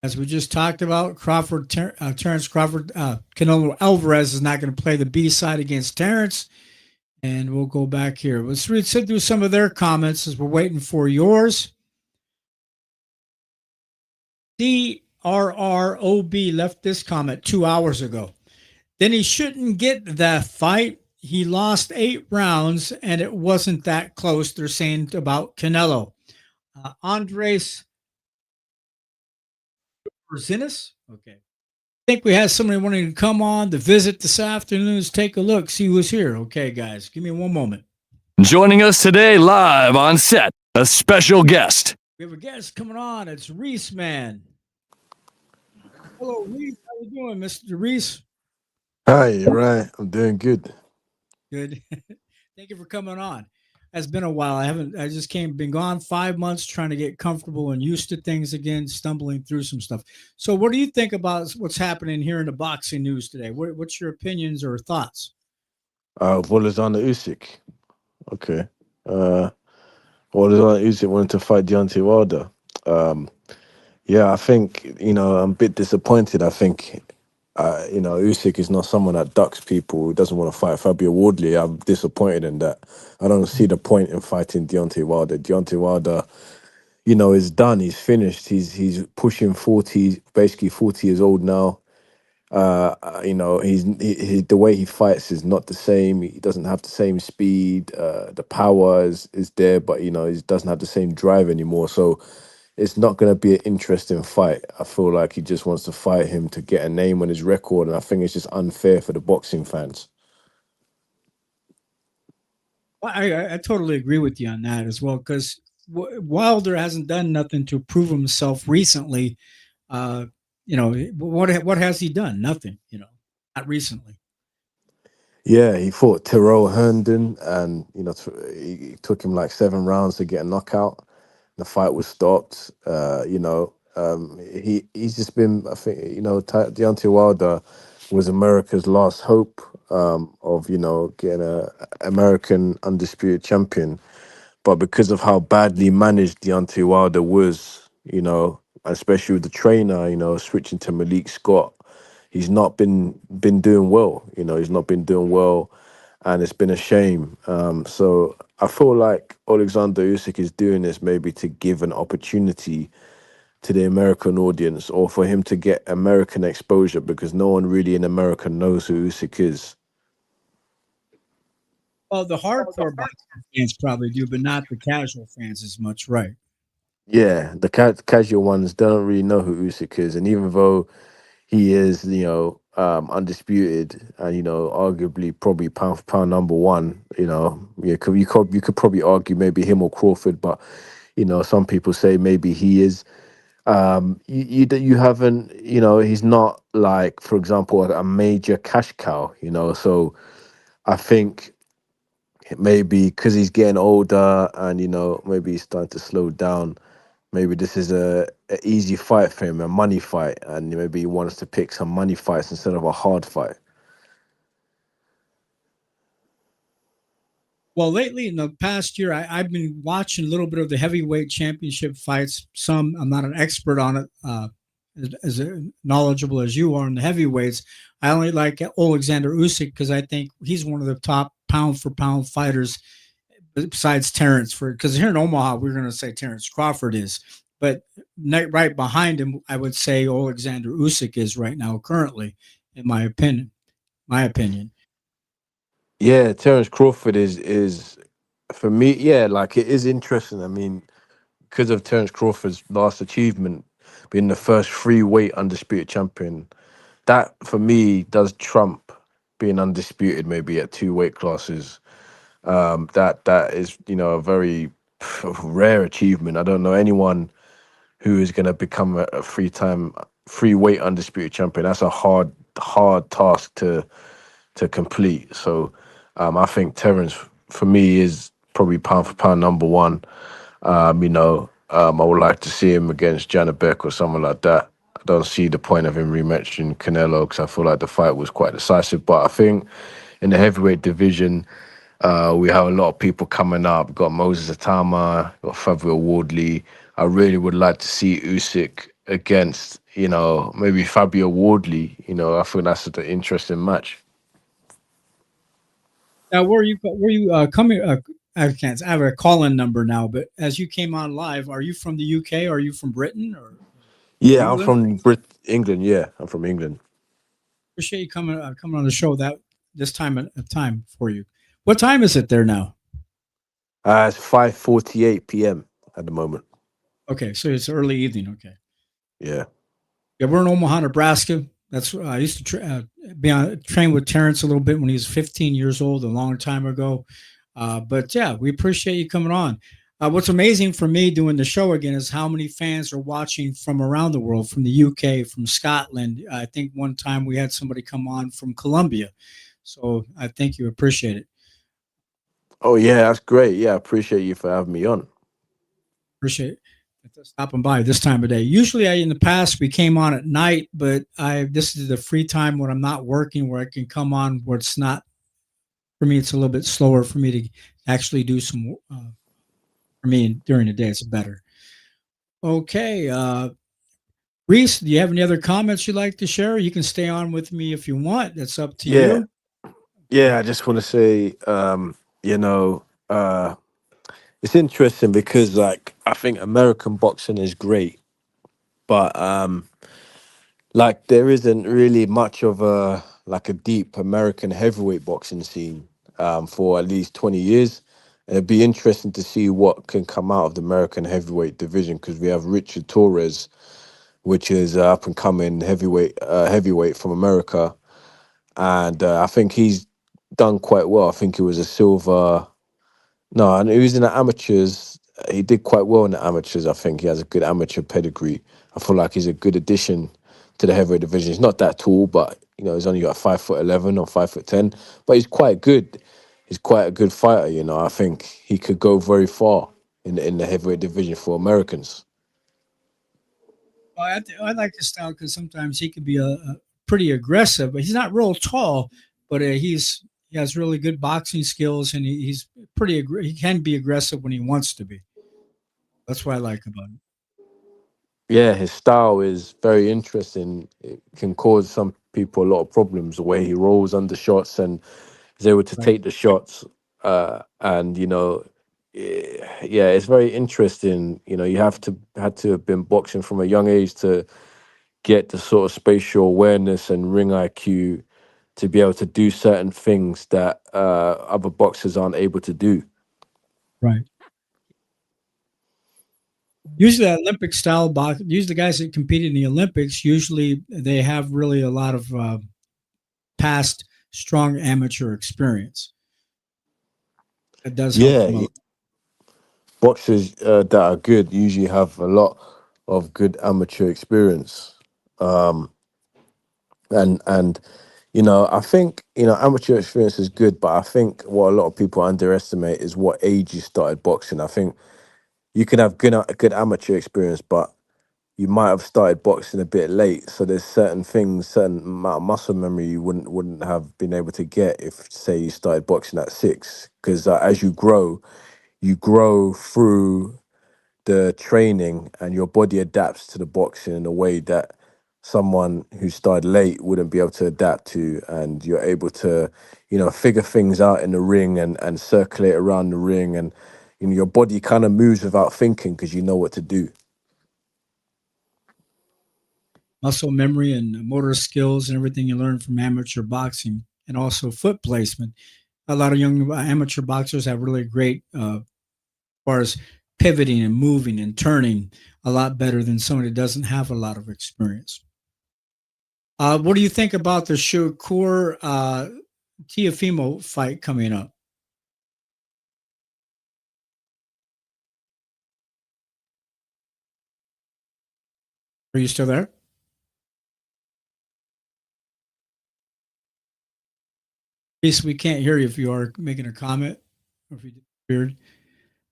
As we just talked about, Terrence Crawford, Canelo Alvarez is not going to play the B side against Terrence. And we'll go back here. Let's read through some of their comments as we're waiting for yours. DRROB left this comment 2 hours ago. Then he shouldn't get that fight. He lost 8 rounds, and it wasn't that close. They're saying about Canelo. Andres Berzinas? Okay. I think we had somebody wanting to come on to visit this afternoon. Let's take a look, see who's here. Okay, guys, give me one moment. Joining us today live on set, a special guest. We have a guest coming on. It's Reese, man. Hello, Reese. How you doing, Mr. Reese? Hi, right. I'm doing good. Good. Thank you for coming on. It's been a while. I just been gone 5 months trying to get comfortable and used to things again, stumbling through some stuff. So what do you think about what's happening here in the boxing news today? What's your opinions or thoughts? Alexander Usyk. Okay. Alexander Usyk wanted to fight Deontay Wilder. Yeah, I think, I'm a bit disappointed. I think, Usyk is not someone that ducks people, who doesn't want to fight Fabio Wardley. I'm disappointed in that. I don't see the point in fighting Deontay Wilder. Deontay Wilder, is done. He's finished. He's pushing 40, basically 40 years old now. The way he fights is not the same. He doesn't have the same speed. The power is there, but he doesn't have the same drive anymore. So it's not going to be an interesting fight. I feel like he just wants to fight him to get a name on his record, and I think it's just unfair for the boxing fans. I totally agree with you on that as well, because Wilder hasn't done nothing to prove himself recently. What has he done? Nothing. Not recently. Yeah, he fought Tyrell Herndon, and he took him like 7 rounds to get a knockout. The fight was stopped. He's just been. I think Deontay Wilder was America's last hope of getting a American undisputed champion, but because of how badly managed Deontay Wilder was, especially with the trainer, switching to Malik Scott, he's not been doing well. He's not been doing well, and it's been a shame. So I feel like Alexander Usyk is doing this maybe to give an opportunity to the American audience, or for him to get American exposure, because no one really in America knows who Usyk is. Well, the hardcore boxing fans probably do, but not the casual fans as much, right? Yeah, the casual ones don't really know who Usyk is, and even though he is, undisputed and arguably probably pound for pound number one, you could probably argue maybe him or Crawford, but some people say maybe he is. You haven't, he's not like, for example, a major cash cow, so I think maybe because he's getting older and maybe he's starting to slow down, maybe this is a easy fight for him, a money fight, and maybe he wants to pick some money fights instead of a hard fight. Well, lately in the past year, I've been watching a little bit of the heavyweight championship fights. Some, I'm not an expert on it, as knowledgeable as you are in the heavyweights. I only like Alexander Usyk because I think he's one of the top pound for pound fighters besides Terrence. Because here in Omaha, we're going to say Terrence Crawford is, but right behind him, I would say Alexander Usyk is right now, currently, in my opinion. Yeah, Terence Crawford is for me. Yeah, like it is interesting. I mean, because of Terence Crawford's last achievement, being the first free weight undisputed champion, that for me does trump being undisputed maybe at 2 weight classes. That is, you know, a very rare achievement. I don't know anyone who is going to become a free weight undisputed champion. That's a hard task to complete. So I think Terence, for me, is probably pound for pound number one. You know, I would like to see him against Janabek or someone like that. I don't see the point of him rematching Canelo because I feel like the fight was quite decisive. But I think in the heavyweight division, we have a lot of people coming up. Got Moses Atama, got Fabio Wardley. I really would like to see Usyk against, you know, maybe Fabio Wardley. You know, I think that's an interesting match. Now, where you coming? I can't. I have a call-in number now, but as you came on live, are you from the UK? Or are you from Britain or Yeah, I'm England? from England. Yeah, I'm from England. Appreciate you coming on the show that this time for you. What time is it there now? It's 5:48 p.m. at the moment. Okay, so it's early evening. Okay. Yeah. Yeah, we're in Omaha, Nebraska. That's I used to train with Terrence a little bit when he was 15 years old, a long time ago. But yeah, we appreciate you coming on. What's amazing for me doing the show again is how many fans are watching from around the world, from the UK, from Scotland. I think one time we had somebody come on from Colombia. So I think you appreciate it. Oh yeah, that's great. Yeah, I appreciate you for having me on. Appreciate it. Stopping by this time of day. Usually, in the past we came on at night, but this is the free time when I'm not working, where I can come on. Where it's not for me, it's a little bit slower for me to actually do some. For me, during the day, it's better. Okay, Reese, do you have any other comments you'd like to share? You can stay on with me if you want. That's up to Yeah, you. yeah. I just want to say, you know, it's interesting because, like, I think American boxing is great, but like, there isn't really much of a deep American heavyweight boxing scene for at least 20 years. And it'd be interesting to see what can come out of the American heavyweight division because we have Richard Torres, which is up and coming heavyweight from America, and I think he's done quite well. I think he was a silver. No, and he was in the amateurs. He did quite well in the amateurs. I think he has a good amateur pedigree. I feel like he's a good addition to the heavyweight division. He's not that tall, but you know he's only got 5'11" or 5'10", but he's quite good. He's quite a good fighter. You know, I think he could go very far in the heavyweight division for Americans. Well, I like this style because sometimes he can be a pretty aggressive, but he's not real tall. But he has really good boxing skills, and he's he can be aggressive when he wants to be. That's what I like about him. Yeah, his style is very interesting. It can cause some people a lot of problems the way he rolls under shots and is able to Right, take the shots. And you know, yeah, it's very interesting. You know, you had to have been boxing from a young age to get the sort of spatial awareness and ring IQ to be able to do certain things that other boxers aren't able to do. right. Usually, Olympic style box. Usually, the guys that compete in the Olympics usually they have really a lot of past strong amateur experience. That does help Yeah, them a lot. boxers that are good usually have a lot of good amateur experience. Um, and you know, I think you know amateur experience is good, but I think what a lot of people underestimate is what age you started boxing. I think you can have good amateur experience, but you might have started boxing a bit late. So there's certain things, certain amount of muscle memory you wouldn't have been able to get if, say, you started boxing at 6. Because as you grow through the training and your body adapts to the boxing in a way that someone who started late wouldn't be able to adapt to, and you're able to you know figure things out in the ring and circulate around the ring, and you know your body kind of moves without thinking because you know what to do. Muscle memory and motor skills and everything you learn from amateur boxing, and also foot placement. A lot of young amateur boxers have really great, as far as pivoting and moving and turning, a lot better than somebody that doesn't have a lot of experience. What do you think about the Shakur Teofimo fight coming up. Are you still there? Reese, we can't hear you if you are making a comment or if you disappeared.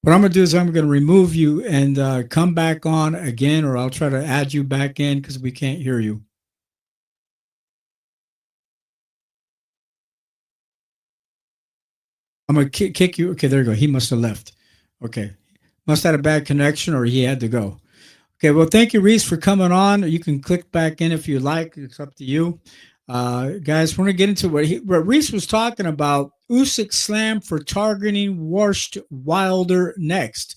What I'm going to do is I'm going to remove you and come back on again, or I'll try to add you back in because we can't hear you. I'm going to kick you. Okay, there you go. He must have left. Okay. Must have had a bad connection or he had to go. Okay, well, thank you, Reese, for coming on. You can click back in if you like. It's up to you. Guys, we're going to get into what Reese was talking about. Usyk slam for targeting washed Wilder next.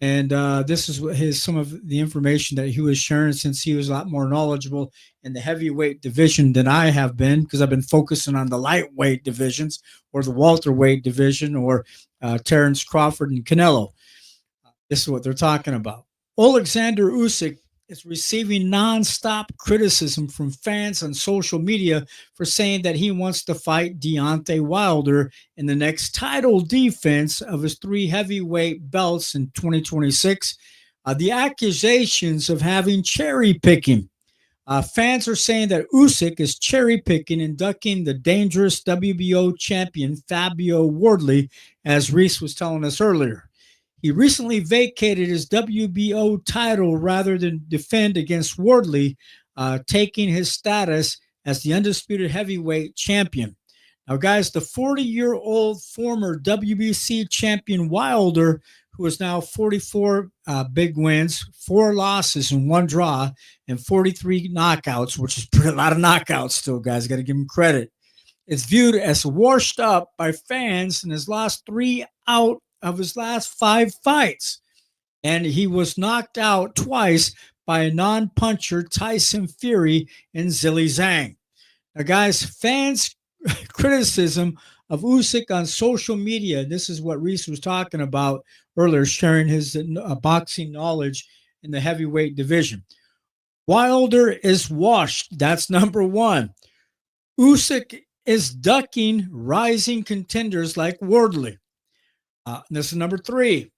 And this is some of the information that he was sharing, since he was a lot more knowledgeable in the heavyweight division than I have been, because I've been focusing on the lightweight divisions or the welterweight division or Terrence Crawford and Canelo. This is what they're talking about. Alexander Usyk is receiving nonstop criticism from fans on social media for saying that he wants to fight Deontay Wilder in the next title defense of his 3 heavyweight belts in 2026. The accusations of having cherry picking. Fans are saying that Usyk is cherry picking and ducking the dangerous WBO champion Fabio Wardley, as Reese was telling us earlier. He recently vacated his WBO title rather than defend against Wardley, taking his status as the undisputed heavyweight champion. Now, guys, the 40-year-old former WBC champion Wilder, who is now 44 big wins, 4 losses and 1 draw, and 43 knockouts, which is a lot of knockouts still, guys. Got to give him credit. It's viewed as washed up by fans and has lost 3 out of his last 5 fights. And he was knocked out twice by a non-puncher, Tyson Fury and Zhilei Zhang. Now, guys, fans' criticism of Usyk on social media, this is what Reese was talking about earlier, sharing his boxing knowledge in the heavyweight division. Wilder is washed. That's number 1. Usyk is ducking rising contenders like Wardley. This is number 3.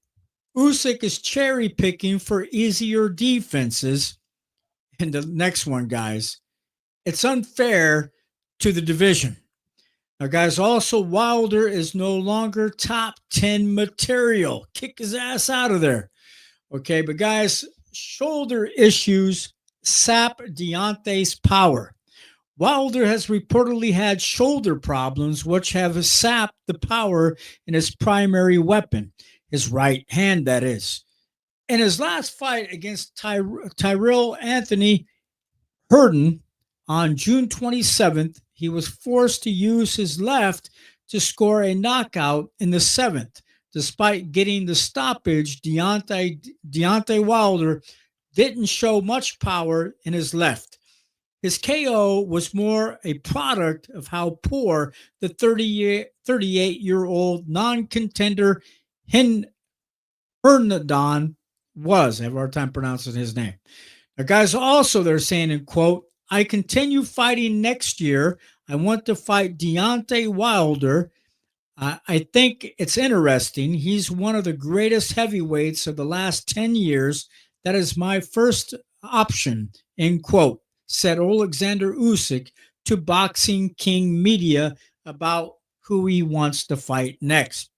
Usyk is cherry picking for easier defenses. And the next one, guys, it's unfair to the division. Now, guys, also Wilder is no longer top 10 material. Kick his ass out of there. Okay, but guys, shoulder issues sap Deontay's power. Wilder has reportedly had shoulder problems, which have sapped the power in his primary weapon, his right hand, that is. In his last fight against Tyrell Anthony Herndon on June 27th, he was forced to use his left to score a knockout in the 7th. Despite getting the stoppage, Deontay Wilder didn't show much power in his left. His KO was more a product of how poor the 38-year-old non-contender Herndon was. I have a hard time pronouncing his name. Now, guys, also they're saying, in quote, "I continue fighting next year. I want to fight Deontay Wilder. I think it's interesting. He's one of the greatest heavyweights of the last 10 years. That is my first option," end quote, said Alexander Usyk to Boxing King Media about who he wants to fight next.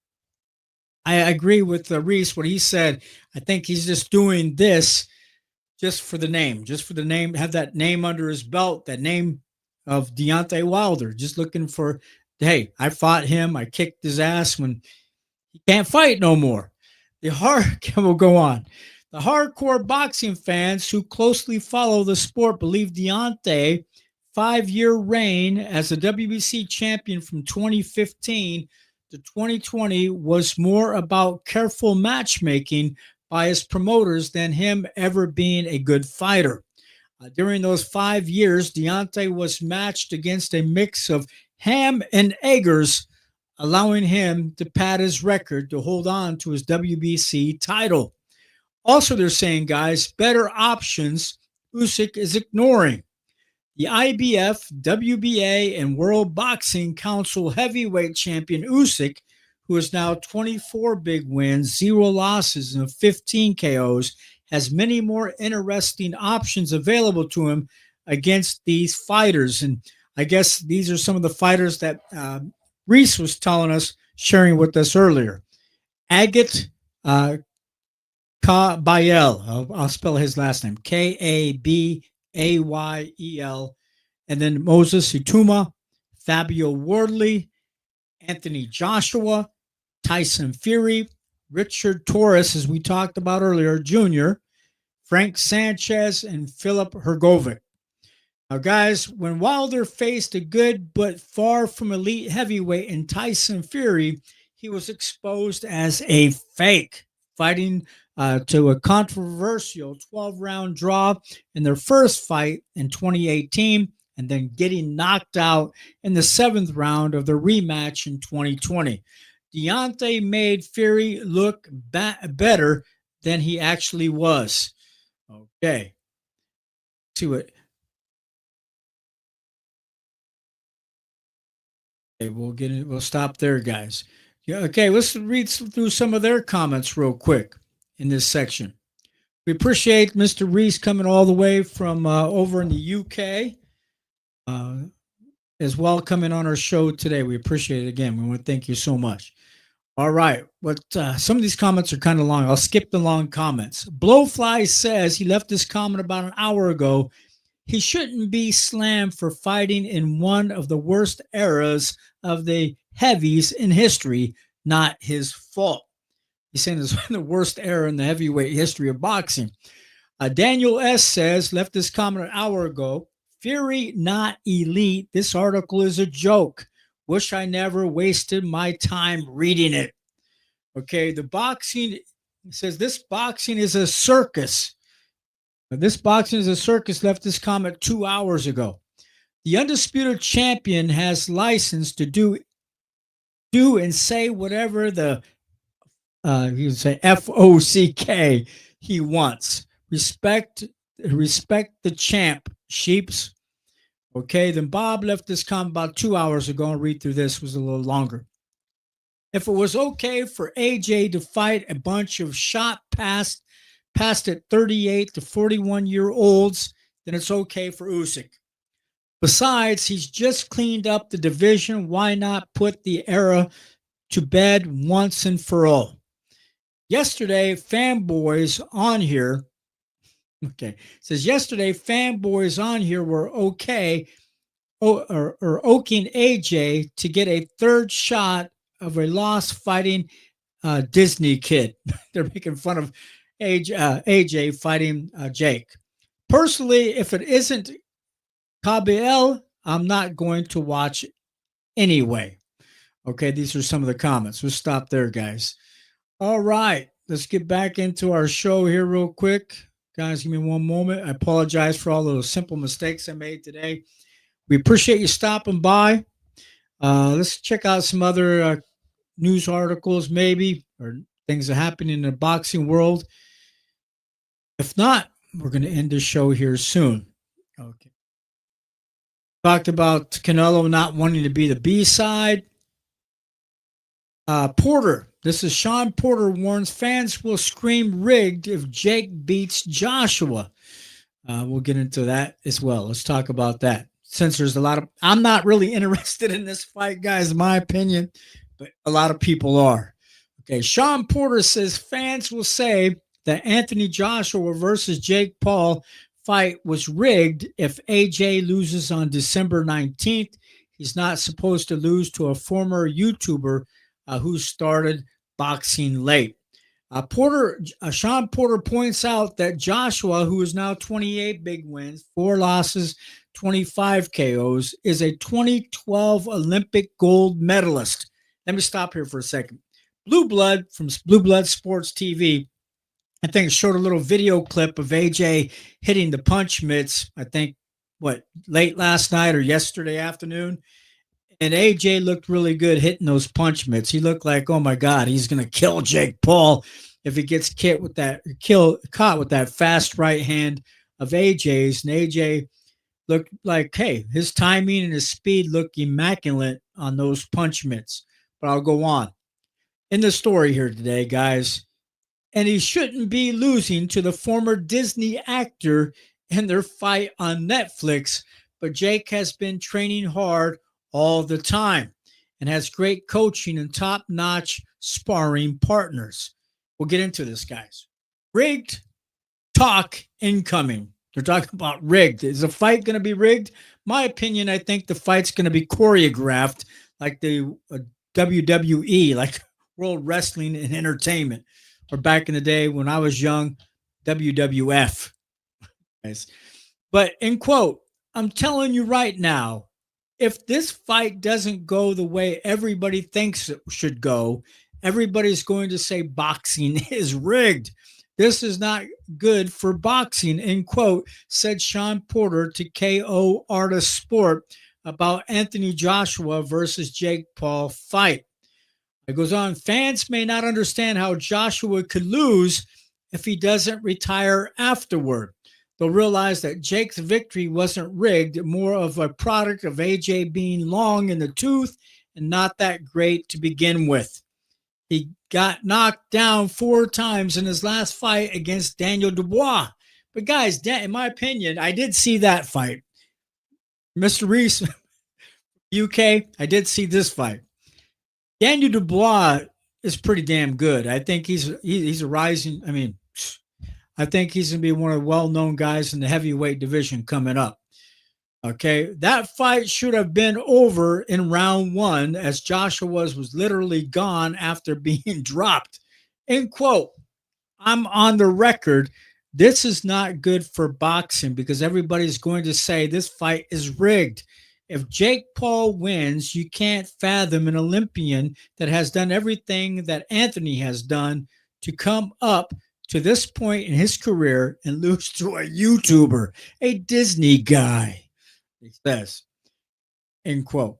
I agree with Reese, what he said. I think he's just doing this just for the name, have that name under his belt, that name of Deontay Wilder, just looking for, hey, I fought him. I kicked his ass when he can't fight no more. We'll go on. The hardcore boxing fans who closely follow the sport believe Deontay's 5-year reign as a WBC champion from 2015 to 2020 was more about careful matchmaking by his promoters than him ever being a good fighter. During those 5 years, Deontay was matched against a mix of ham and eggers, allowing him to pad his record to hold on to his WBC title. Also, they're saying, guys, better options Usyk is ignoring. The IBF, WBA, and World Boxing Council heavyweight champion Usyk, who is now 24 big wins, 0 losses, and 15 KOs, has many more interesting options available to him against these fighters. And I guess these are some of the fighters that Reese was telling us, sharing with us earlier. Agit Kabayel, I'll spell his last name, Kabayel, and then Moses Ituma, Fabio Wardley, Anthony Joshua, Tyson Fury, Richard Torres, as we talked about earlier, Jr., Frank Sanchez, and Philip Hrgovic. Now, guys, when Wilder faced a good but far from elite heavyweight in Tyson Fury, he was exposed as a fake, fighting to a controversial 12-round draw in their first fight in 2018, and then getting knocked out in the 7th round of the rematch in 2020. Deontay made Fury look better than he actually was. Okay. To it. Okay, we'll get it. We'll stop there, guys. Yeah, okay, let's read through some of their comments real quick in this section. We appreciate Mr. Reese coming all the way from over in the UK as well, coming on our show today. We appreciate it again. We want to thank you so much. All right, but some of these comments are kind of long. I'll skip the long comments. Blowfly says he left this comment about an hour ago. He shouldn't be slammed for fighting in one of the worst eras of the heavies in history. Not his fault. He's saying this is the worst era in the heavyweight history of boxing. Daniel S. says, left this comment an hour ago. Fury not elite. This article is a joke. Wish I never wasted my time reading it. Okay, the boxing says this boxing is a circus. This boxing is a circus. Left this comment 2 hours ago. The undisputed champion has license to do and say whatever the you say FOCK he wants. Respect the champ, sheeps. Okay, then Bob left this comment about 2 hours ago. I'll read through this. It was a little longer. If it was okay for AJ to fight a bunch of shot past it 38 to 41-year-olds, then it's okay for Usyk. Besides, he's just cleaned up the division. Why not put the era to bed once and for all? Yesterday, fanboys on here, says yesterday, fanboys on here were okay, or oaking AJ to get a third shot of a loss fighting Disney kid. They're making fun of AJ fighting Jake. Personally, if it isn't Kabiel, I'm not going to watch anyway. Okay, these are some of the comments. We'll stop there, guys. All right, let's get back into our show here real quick. Guys, give me one moment. I apologize for all those simple mistakes I made today. We appreciate you stopping by. Let's check out some other news articles maybe, or things that happen in the boxing world. If not, we're going to end the show here soon. Okay. Talked about Canelo not wanting to be the B-side. Porter. This is Sean Porter warns fans will scream rigged if Jake beats Joshua. We'll get into that as well. Let's talk about that. Since there's a lot of, I'm not really interested in this fight, guys, in my opinion, but a lot of people are. Okay, Sean Porter says fans will say that Anthony Joshua versus Jake Paul fight was rigged if AJ loses on December 19th. He's not supposed to lose to a former YouTuber who started boxing late. Sean Porter points out that Joshua, who is now 28 big wins, 4 losses, 25 KOs, is a 2012 Olympic gold medalist. Let me stop here for a second. Blue Blood from Blue Blood Sports TV, I think, showed a little video clip of AJ hitting the punch mitts, I think, late last night or yesterday afternoon. And AJ looked really good hitting those punch mitts. He looked like, oh my God, he's going to kill Jake Paul if he gets caught with that fast right hand of AJ's. And AJ looked like, hey, his timing and his speed look immaculate on those punch mitts. But I'll go on. In the story here today, guys, and he shouldn't be losing to the former Disney actor in their fight on Netflix, but Jake has been training hard all the time and has great coaching and top-notch sparring partners. We'll get into this, guys. Rigged talk incoming. They're talking about rigged. Is the fight going to be rigged? My opinion, I think the fight's going to be choreographed like the WWE, like World Wrestling and Entertainment, or back in the day when I was young, WWF. But in quote, I'm telling you right now, if this fight doesn't go the way everybody thinks it should go, everybody's going to say boxing is rigged. This is not good for boxing, end quote, said Sean Porter to KO Artist Sport about Anthony Joshua versus Jake Paul fight. It goes on, fans may not understand how Joshua could lose if he doesn't retire afterward. They'll realize that Jake's victory wasn't rigged, more of a product of AJ being long in the tooth and not that great to begin with. He got knocked down 4 times in his last fight against Daniel Dubois. But guys, in my opinion, I did see that fight. Mr. Reese, UK, I did see this fight. Daniel Dubois is pretty damn good. I think he's a rising. I think he's going to be one of the well-known guys in the heavyweight division coming up. Okay, that fight should have been over in round 1 as Joshua was literally gone after being dropped. End quote. I'm on the record. This is not good for boxing because everybody's going to say this fight is rigged. If Jake Paul wins, you can't fathom an Olympian that has done everything that Anthony has done to come up to this point in his career and lose to a YouTuber, a Disney guy, he says, end quote.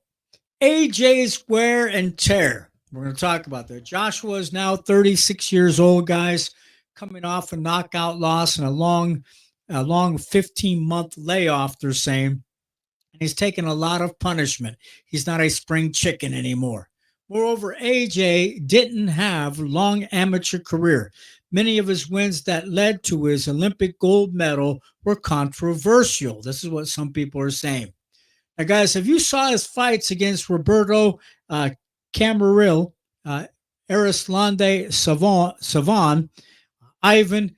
AJ's wear and tear. We're going to talk about that. Joshua is now 36 years old, guys, coming off a knockout loss and a long 15-month layoff, they're saying. And he's taken a lot of punishment. He's not a spring chicken anymore. Moreover, AJ didn't have a long amateur career. Many of his wins that led to his Olympic gold medal were controversial. This is what some people are saying. Now, guys, if you saw his fights against Roberto Camaril, Arislande Savon, Ivan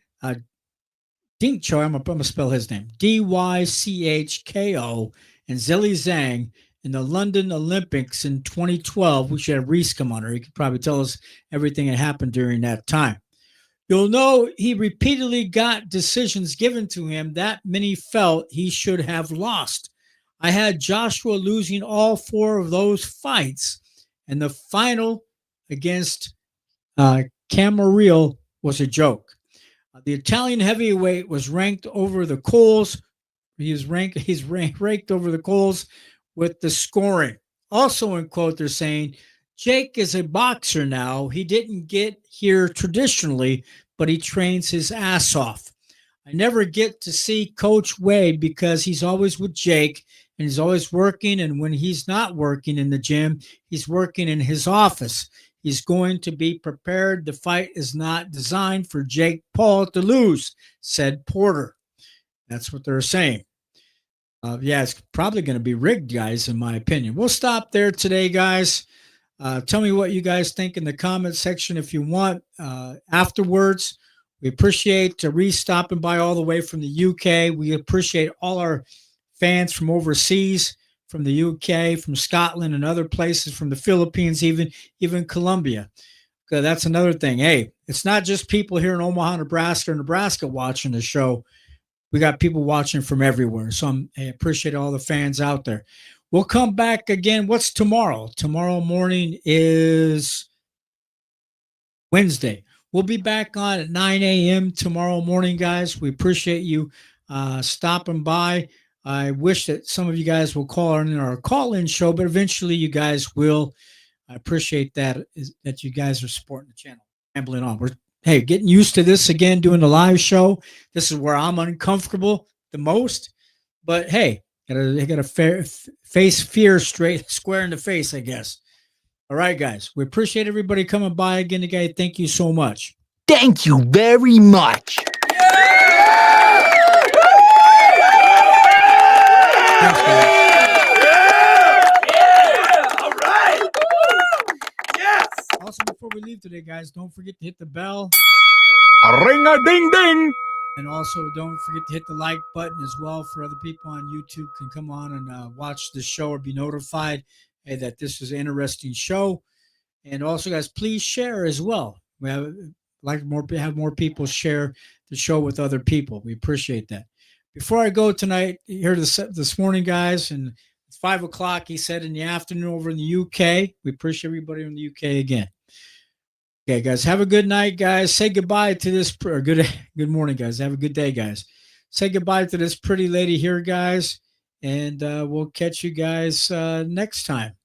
Dinkcho, I'm going to spell his name, Dychko, and Zhilei Zhang in the London Olympics in 2012. We should have Reese come on her. He could probably tell us everything that happened during that time. You'll know he repeatedly got decisions given to him that many felt he should have lost. I had Joshua losing all 4 of those fights, and the final against Camaril was a joke. The Italian heavyweight was ranked over the coals. He's ranked over the coals with the scoring. Also, in quote, they're saying, Jake is a boxer now. He didn't get here traditionally, but he trains his ass off. I never get to see Coach Wade because he's always with Jake and he's always working. And when he's not working in the gym, he's working in his office. He's going to be prepared. The fight is not designed for Jake Paul to lose, said Porter. That's what they're saying. Yeah, it's probably going to be rigged, guys, in my opinion. We'll stop there today, guys. Tell me what you guys think in the comment section if you want afterwards. We appreciate Reese stopping by all the way from the UK. We appreciate all our fans from overseas, from the UK, from Scotland and other places, from the Philippines, even Colombia. That's another thing. Hey, it's not just people here in Omaha, Nebraska watching the show. We got people watching from everywhere. So I appreciate all the fans out there. We'll come back again. What's tomorrow? Tomorrow morning is Wednesday. We'll be back on at 9 a.m. tomorrow morning, guys. We appreciate you stopping by. I wish that some of you guys will call in our call-in show, but eventually you guys will. I appreciate that you guys are supporting the channel. Rambling on. We're getting used to this again, doing the live show. This is where I'm uncomfortable the most. But hey, Gotta face fear square in the face, I guess. All right, guys. We appreciate everybody coming by again today. Thank you so much. Thank you very much. Thanks, guys. All right. Yes. Also, before we leave today, guys, don't forget to hit the bell. Ring-a-ding-ding. And also, don't forget to hit the like button as well for other people on YouTube can come on and watch the show or be notified that this is an interesting show. And also, guys, please share as well. We have more people share the show with other people. We appreciate that. Before I go tonight, here this morning, guys, and it's 5 o'clock. He said in the afternoon over in the UK. We appreciate everybody in the UK again. Okay, guys, have a good night, guys. Say goodbye to this. Or good morning, guys. Have a good day, guys. Say goodbye to this pretty lady here, guys, and we'll catch you guys next time.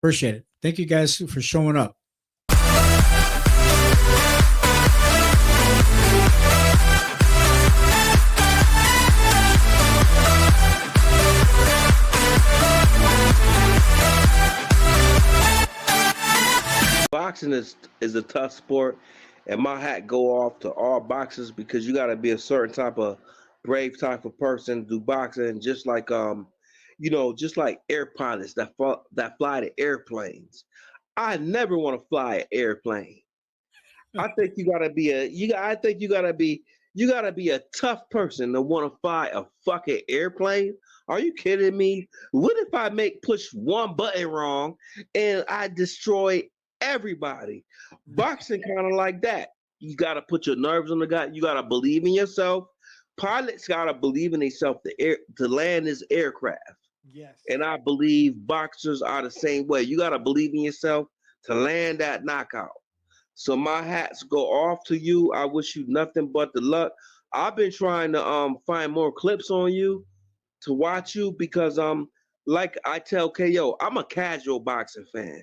Appreciate it. Thank you, guys, for showing up. Boxing is a tough sport, and my hat go off to all boxers because you got to be a certain type of brave type of person to do boxing. Just like just like air pilots that fly the airplanes. I never want to fly an airplane. I think you gotta be a tough person to want to fly a fucking airplane. Are you kidding me? What if I push one button wrong and I destroy everybody? Boxing kind of like that. You got to put your nerves on the guy. You got to believe in yourself. Pilots got to believe in themselves to land this aircraft. Yes. And I believe boxers are the same way. You got to believe in yourself to land that knockout. So my hats go off to you. I wish you nothing but the luck. I've been trying to find more clips on you to watch you because like I tell KO, I'm a casual boxing fan.